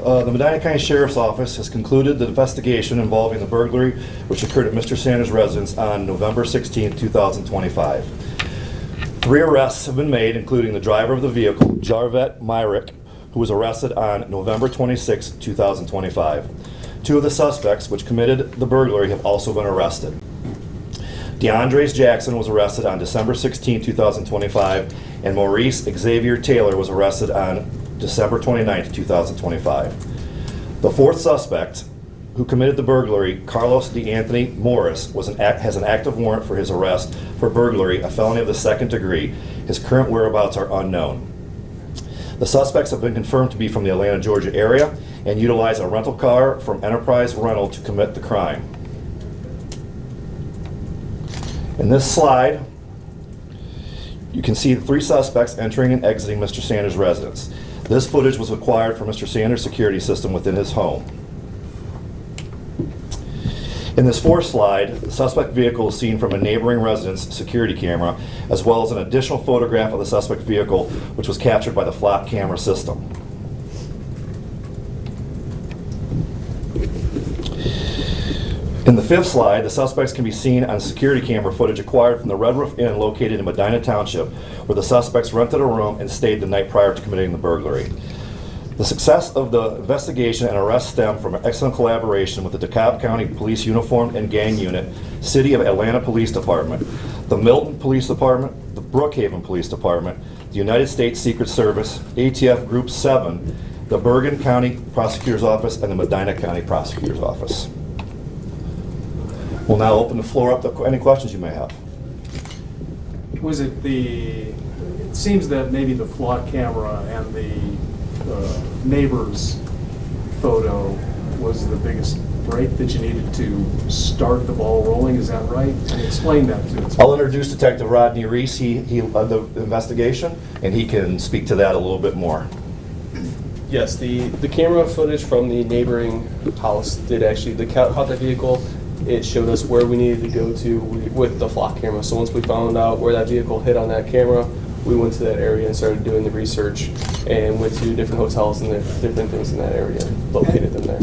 The Medina County Sheriff's Office has concluded the investigation involving the burglary which occurred at Mr. Sanders' residence on November 16, 2025. 3 arrests have been made, including the driver of the vehicle, Jarvet Myrick, who was arrested on November 26, 2025. 2 of the suspects which committed the burglary have also been arrested. DeAndres Jackson was arrested on December 16, 2025, and Maurice Xavier Taylor was arrested on December 29, 2025. The 4th suspect, who committed the burglary, Carlos DeAnthony Morris, has an active warrant for his arrest for burglary, a felony of the 2nd degree. His current whereabouts are unknown. The suspects have been confirmed to be from the Atlanta, Georgia area and utilize a rental car from Enterprise Rental to commit the crime. In this slide, you can see the 3 suspects entering and exiting Mr. Sanders' residence. This footage was acquired from Mr. Sanders' security system within his home. In this 4th slide, the suspect vehicle is seen from a neighboring residence security camera, as well as an additional photograph of the suspect vehicle, which was captured by the flap camera system. In the 5th slide, the suspects can be seen on security camera footage acquired from the Red Roof Inn located in Medina Township, where the suspects rented a room and stayed the night prior to committing the burglary. The success of the investigation and arrest stem from excellent collaboration with the DeKalb County Police Uniformed and Gang Unit, City of Atlanta Police Department, the Milton Police Department, the Brookhaven Police Department, the United States Secret Service, ATF Group 7, the Bergen County Prosecutor's Office, and the Medina County Prosecutor's Office. We'll now open the floor up to any questions you may have. Was it it seems that maybe the flock camera and the neighbor's photo was the biggest break that you needed to start the ball rolling, is that right? And explain that to us. I'll introduce Detective Rodney Reese. He led the investigation, and he can speak to that a little bit more. Yes, the camera footage from the neighboring house did actually caught the vehicle. It showed us where we needed to go to with the flock camera. So once we found out where that vehicle hit on that camera, we went to that area and started doing the research and went to different hotels and different things in that area, located them there.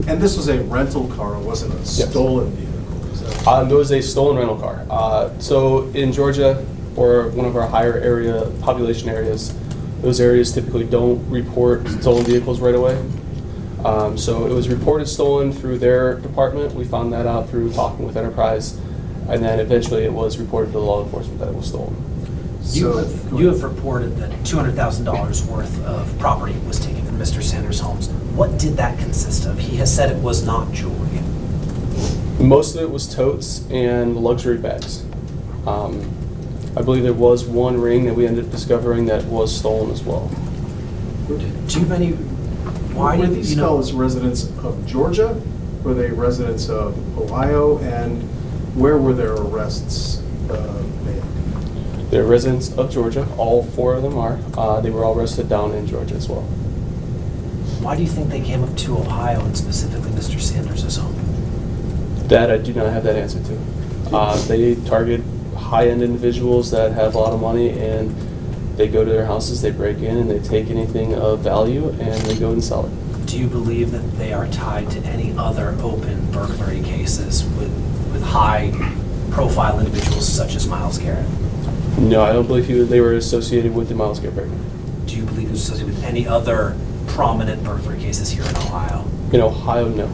And this was a rental car, it wasn't a stolen vehicle? It was a stolen rental car. So in Georgia, or one of our higher population areas, those areas typically don't report stolen vehicles right away. So it was reported stolen through their department. We found that out through talking with Enterprise, and then eventually it was reported to the law enforcement that it was stolen. You have reported that $200,000 worth of property was taken from Mr. Sanders' homes. What did that consist of? He has said it was not jewelry. Most of it was totes and luxury bags. I believe there was one ring that we ended up discovering that was stolen as well. Do you have any? Were these fellows residents of Georgia? Were they residents of Ohio? And where were their arrests made? They're residents of Georgia. All 4 of them are. They were all arrested down in Georgia as well. Why do you think they came up to Ohio and specifically Mr. Sanders' home? That I do not have that answer to. They target high-end individuals that have a lot of money, and they go to their houses, they break in, and they take anything of value, and they go and sell it. Do you believe that they are tied to any other open burglary cases with high-profile individuals such as Miles Garrett? No, I don't believe they were associated with the Miles Garrett break-in. Do you believe he was associated with any other prominent burglary cases here in Ohio? In Ohio, no.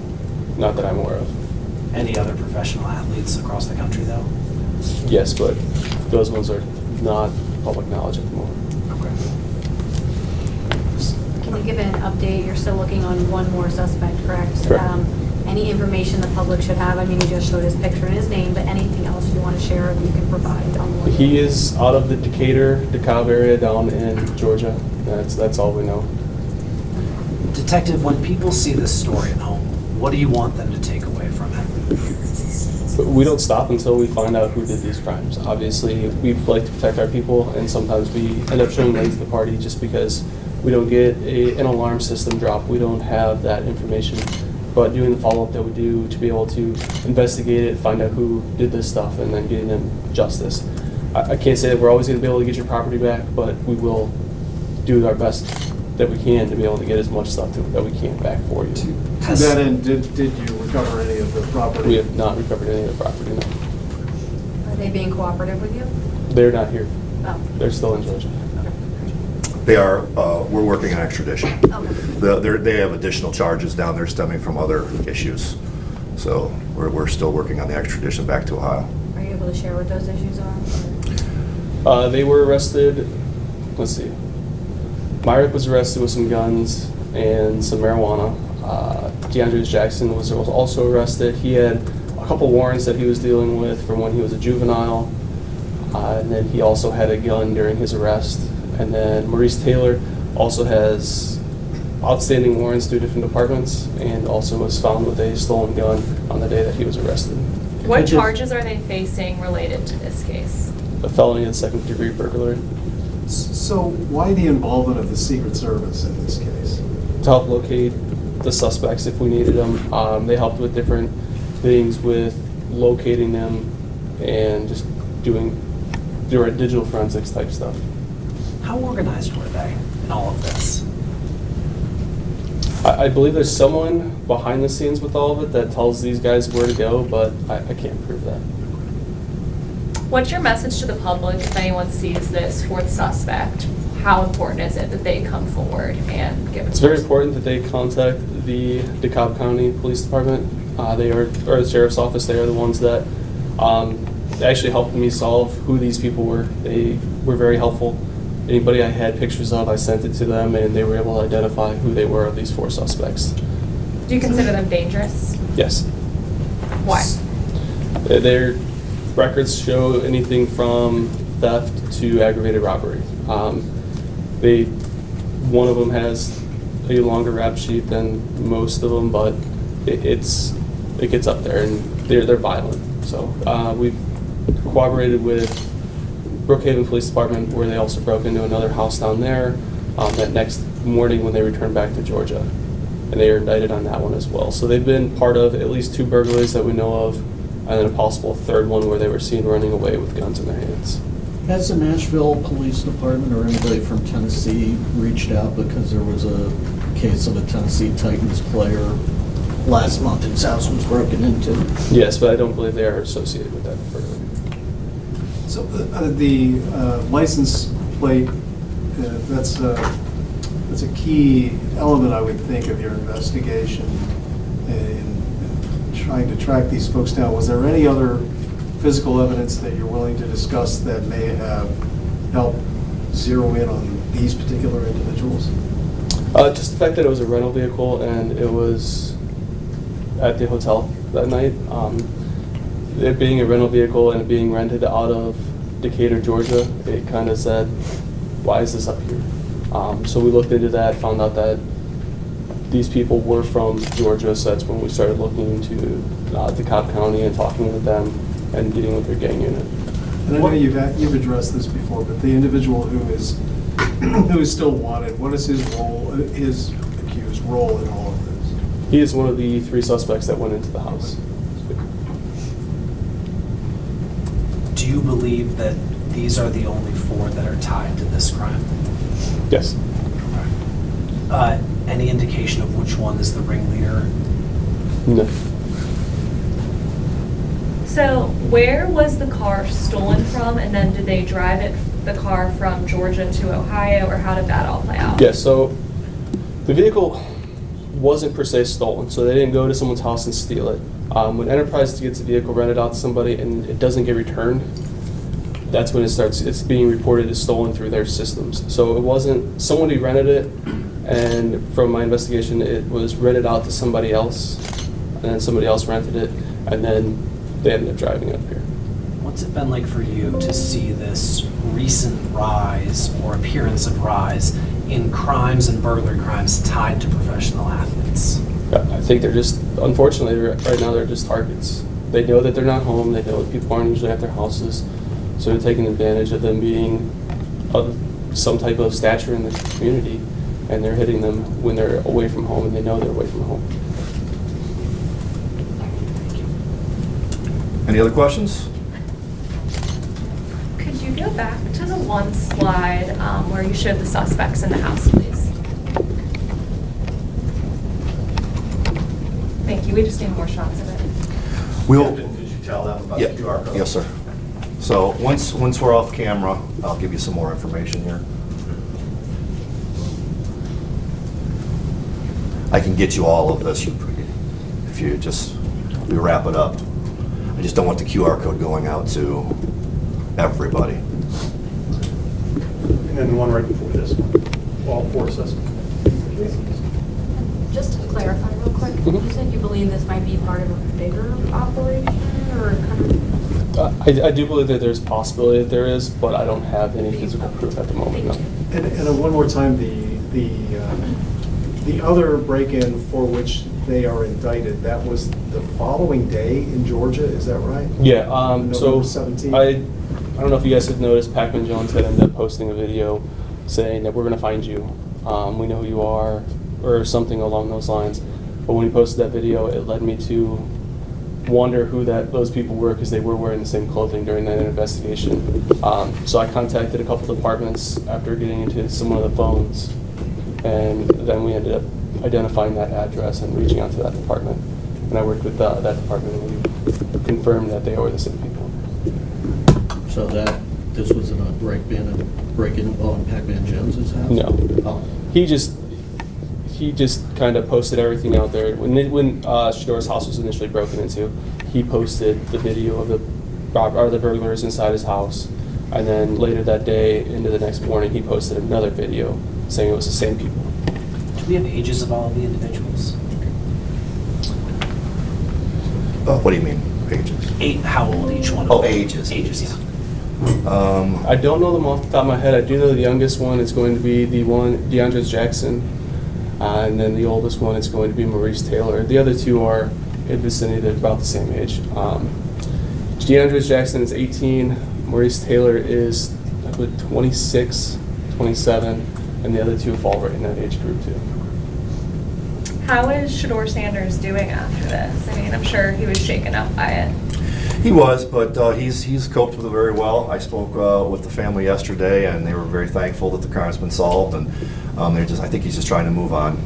Not that I'm aware of. Any other professional athletes across the country, though? Yes, but those ones are not public knowledge at the moment. Okay. Can you give an update? You're still looking on one more suspect, correct? Correct. Any information the public should have? I mean, you just showed his picture and his name, but anything else you want to share that you can provide on what? He is out of the DeKalb area down in Georgia. That's all we know. Detective, when people see this story at home, what do you want them to take away from it? But we don't stop until we find out who did these crimes. Obviously, we like to protect our people, and sometimes we end up showing late to the party just because we don't get an alarm system drop. We don't have that information. But doing the follow-up that we do to be able to investigate it, find out who did this stuff, and then getting them justice. I can't say that we're always going to be able to get your property back, but we will do our best that we can to be able to get as much stuff that we can back for you. To that end, did you recover any of the property? We have not recovered any of the property, no. Are they being cooperative with you? They're not here. Oh. They're still in Georgia. They are, we're working on extradition. Okay. They have additional charges down there stemming from other issues. So we're still working on the extradition back to Ohio. Are you able to share what those issues are? They were arrested, let's see. Myrick was arrested with some guns and some marijuana. DeAndre Jackson was also arrested. He had a couple warrants that he was dealing with from when he was a juvenile. And then he also had a gun during his arrest. And then Maurice Taylor also has outstanding warrants through different departments and also was found with a stolen gun on the day that he was arrested. What charges are they facing related to this case? A felony and second-degree burglary. So why the involvement of the Secret Service in this case? To help locate the suspects if we needed them. They helped with different things with locating them and just doing digital forensics type stuff. How organized were they in all of this? I believe there's someone behind the scenes with all of it that tells these guys where to go, but I can't prove that. What's your message to the public if anyone sees this fourth suspect? How important is it that they come forward and give it? It's very important that they contact the DeKalb County Police Department. Or the Sheriff's Office. They are the ones that actually helped me solve who these people were. They were very helpful. Anybody I had pictures of, I sent it to them, and they were able to identify who they were of these four suspects. Do you consider them dangerous? Yes. Why? Their records show anything from theft to aggravated robbery. One of them has a longer rap sheet than most of them, but it gets up there, and they're violent. So we've cooperated with Brookhaven Police Department, where they also broke into another house down there that next morning when they returned back to Georgia, and they were indicted on that one as well. So they've been part of at least 2 burglaries that we know of, and then a possible third one where they were seen running away with guns in their hands. Has the Nashville Police Department or anybody from Tennessee reached out because there was a case of a Tennessee Titans player last month whose house was broken into? Yes, but I don't believe they are associated with that burglary. So the license plate, that's a key element, I would think, of your investigation in trying to track these folks down. Was there any other physical evidence that you're willing to discuss that may have helped zero in on these particular individuals? Just the fact that it was a rental vehicle and it was at the hotel that night. It being a rental vehicle and it being rented out of Decatur, Georgia, it kind of said, why is this up here? So we looked into that, found out that these people were from Georgia, so that's when we started looking into DeKalb County and talking with them and getting with their gang unit. And I know you've addressed this before, but the individual who is still wanted, what is his accused role in all of this? He is one of the 3 suspects that went into the house. Do you believe that these are the only 4 that are tied to this crime? Yes. Any indication of which one is the ringleader? No. So where was the car stolen from, and then did they drive the car from Georgia to Ohio, or how did that all play out? Yeah, so the vehicle wasn't per se stolen, so they didn't go to someone's house and steal it. When Enterprise gets a vehicle rented out to somebody and it doesn't get returned, that's when it's being reported as stolen through their systems. So it wasn't, somebody rented it, and from my investigation, it was rented out to somebody else, and then somebody else rented it, and then they ended up driving it up here. What's it been like for you to see this recent rise or appearance of rise in crimes and burglary crimes tied to professional athletes? I think they're just, unfortunately, right now they're just targets. They know that they're not home, they know that people aren't usually at their houses, so they're taking advantage of them being of some type of stature in the community, and they're hitting them when they're away from home and they know they're away from home. Any other questions? Could you go back to the one slide where you showed the suspects in the house, please? We just need more shots of it. We'll, Did you tell them about yeah, the QR code? yes, sir. So once we're off camera, I'll give you some more information here. I can get you all of this if you just, we wrap it up. I just don't want the QR code going out to everybody. And then one right before this one, all 4 suspects. Just to clarify real quick, you said you believe this might be part of a bigger operation or kind of? I do believe that there's a possibility that there is, but I don't have any physical proof at the moment, no. And one more time, the other break-in for which they are indicted, that was the following day in Georgia, is that right? Yeah, so November 17th? I don't know if you guys had noticed, Pac-Man Jones had ended up posting a video saying that we're gonna find you, we know who you are, or something along those lines. But when he posted that video, it led me to wonder who those people were, because they were wearing the same clothing during that investigation. So I contacted a couple departments after getting into some of the phones, and then we ended up identifying that address and reaching out to that department. And I worked with that department, and we confirmed that they were the same people. So this wasn't a break-in involving Pac-Man Jones's house? No. Oh. He just kind of posted everything out there. When Shedeur's house was initially broken into, he posted the video of the burglars inside his house. And then later that day, into the next morning, he posted another video saying it was the same people. Do we have ages of all of the individuals? What do you mean, ages? How old each one? Oh, ages. Ages, yeah. I don't know them off the top of my head. I do know the youngest one is going to be the one, DeAndre Jackson. And then the oldest one is going to be Maurice Taylor. The other two are in vicinity, they're about the same age. DeAndre Jackson is 18, Maurice Taylor is, I believe, 26, 27, and the other two fall right in that age group too. How is Shedeur Sanders doing after this? I mean, I'm sure he was shaken up by it. He was, but he's coped with it very well. I spoke with the family yesterday, and they were very thankful that the crime's been solved, and I think he's just trying to move on.